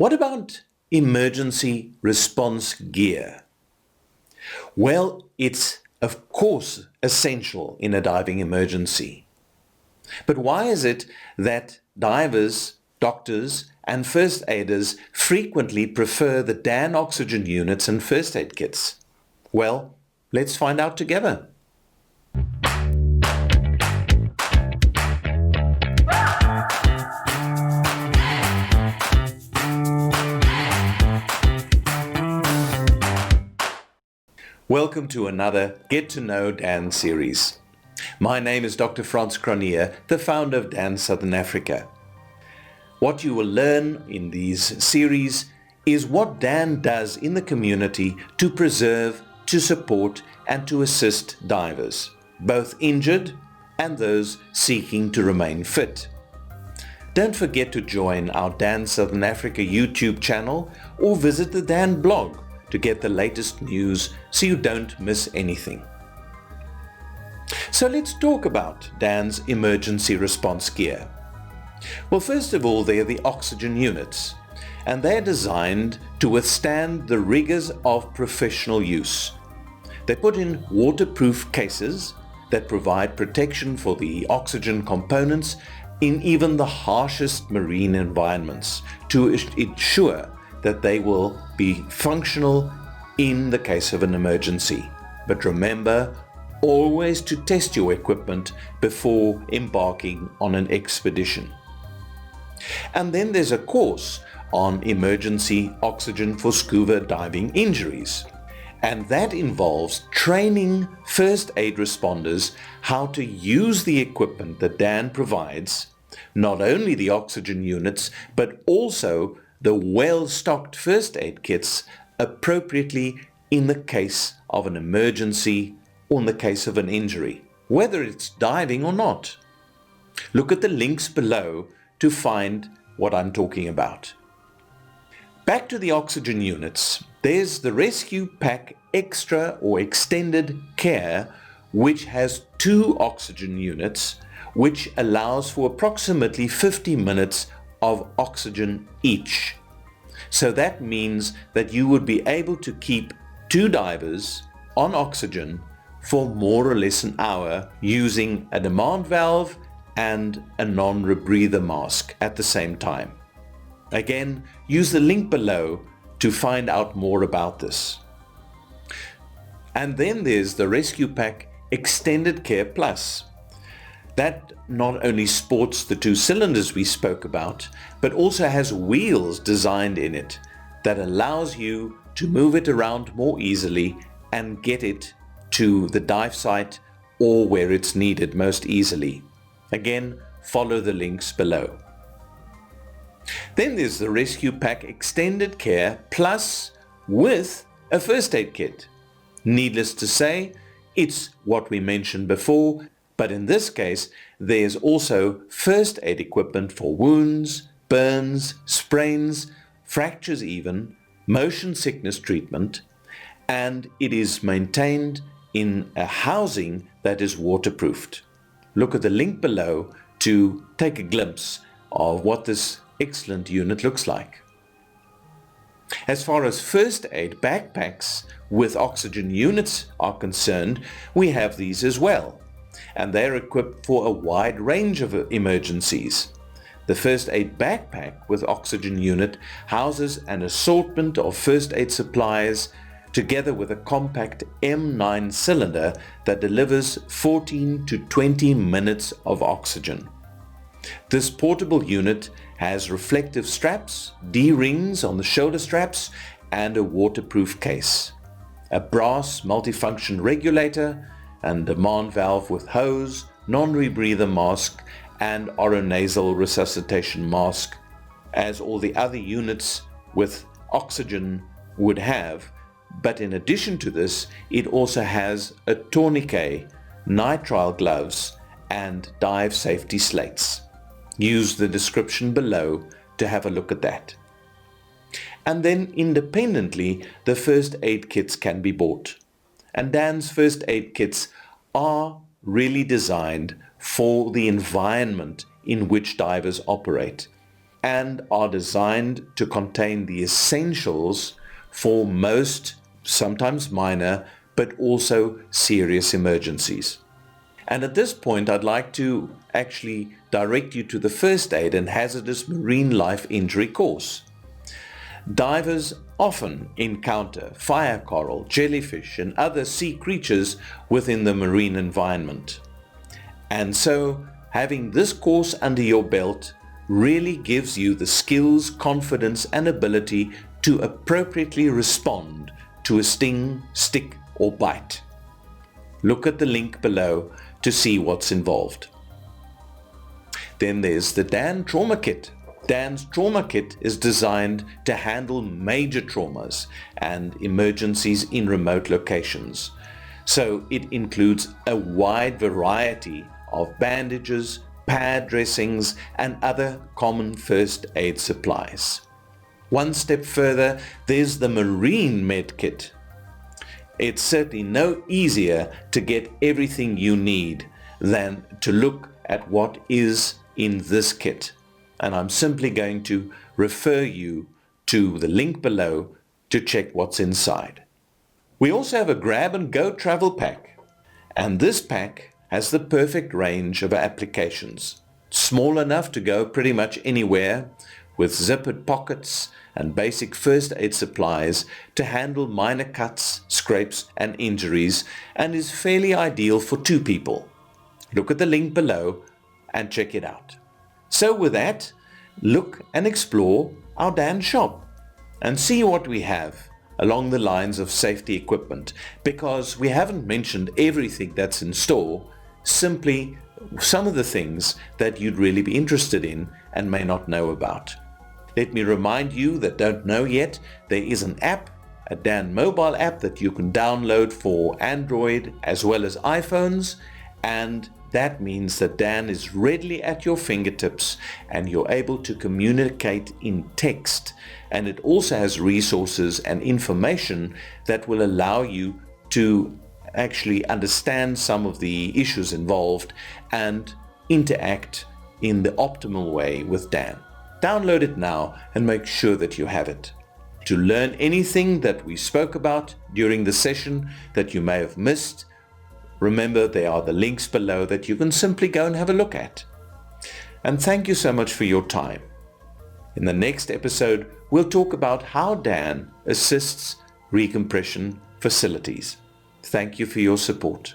What about emergency response gear? Well, it's of course essential in a diving emergency. But why is it that divers, doctors, and first aiders frequently prefer the DAN oxygen units and first aid kits? Well, let's find out together. Welcome to another Get to Know DAN series. My name is Dr. Frans Cronje, the founder of DAN Southern Africa. What you will learn in these series is what DAN does in the community to preserve, to support and to assist divers, both injured and those seeking to remain fit. Don't forget to join our DAN Southern Africa YouTube channel or visit the DAN blog to get the latest news so you don't miss anything. So let's talk about DAN's emergency response gear. Well, first of all, they're the oxygen units, and they're designed to withstand the rigors of professional use. They're put in waterproof cases that provide protection for the oxygen components in even the harshest marine environments to ensure that they will be functional in the case of an emergency. But remember always to test your equipment before embarking on an expedition. And then there's a course on emergency oxygen for scuba diving injuries. And that involves training first aid responders how to use the equipment that DAN provides, not only the oxygen units, but also the well-stocked first aid kits appropriately in the case of an emergency or in the case of an injury, whether it's diving or not. Look at the links below to find what I'm talking about. Back to the oxygen units, there's the Rescue Pack Extra or Extended Care, which has 2 oxygen units, which allows for approximately 50 minutes of oxygen each. So that means that you would be able to keep 2 divers on oxygen for more or less an hour using a demand valve and a non-rebreather mask at the same time. Again, use the link below to find out more about this. And then there's the Rescue Pack Extended Care Plus. That not only sports the 2 cylinders we spoke about, but also has wheels designed in it that allows you to move it around more easily and get it to the dive site or where it's needed most easily. Again, follow the links below. Then there's the Rescue Pack Extended Care Plus with a first aid kit. Needless to say, it's what we mentioned before, but in this case, there's also first aid equipment for wounds, burns, sprains, fractures even, motion sickness treatment, and it is maintained in a housing that is waterproofed. Look at the link below to take a glimpse of what this excellent unit looks like. As far as first aid backpacks with oxygen units are concerned, we have these as well, and they're equipped for a wide range of emergencies. The first aid backpack with oxygen unit houses an assortment of first aid supplies together with a compact M9 cylinder that delivers 14 to 20 minutes of oxygen. This portable unit has reflective straps, D-rings on the shoulder straps, and a waterproof case. A brass multifunction regulator and demand valve with hose, non-rebreather mask, and oronasal resuscitation mask, as all the other units with oxygen would have. But in addition to this, it also has a tourniquet, nitrile gloves, and dive safety slates. Use the description below to have a look at that. And then independently, the first aid kits can be bought. And DAN's first aid kits are really designed for the environment in which divers operate. and are designed to contain the essentials for most, sometimes minor, but also serious emergencies. And at this point, I'd like to actually direct you to the First Aid and Hazardous Marine Life Injury course. Divers often encounter fire coral, jellyfish, and other sea creatures within the marine environment. And so, having this course under your belt really gives you the skills, confidence, and ability to appropriately respond to a sting, stick, or bite. Look at the link below to see what's involved. Then there's the DAN Trauma Kit. DAN's Trauma Kit is designed to handle major traumas and emergencies in remote locations. So it includes a wide variety of bandages, pad dressings, and other common first aid supplies. One step further, there's the Marine Med Kit. It's certainly no easier to get everything you need than to look at what is in this kit. And I'm simply going to refer you to the link below to check what's inside. We also have a grab and go travel pack. And this pack has the perfect range of applications. Small enough to go pretty much anywhere, with zippered pockets and basic first aid supplies to handle minor cuts, scrapes and injuries, and is fairly ideal for 2 people. Look at the link below and check it out. So with that, look and explore our DAN shop and see what we have along the lines of safety equipment, because we haven't mentioned everything that's in store, simply some of the things that you'd really be interested in and may not know about. Let me remind you that don't know yet, there is an app, a DAN mobile app that you can download for Android as well as iPhones, and that means that DAN is readily at your fingertips and you're able to communicate in text. And it also has resources and information that will allow you to actually understand some of the issues involved and interact in the optimal way with DAN. Download it now and make sure that you have it. To learn anything that we spoke about during the session that you may have missed, remember there are the links below that you can simply go and have a look at. And thank you so much for your time. In the next episode, we'll talk about how DAN assists recompression facilities. Thank you for your support.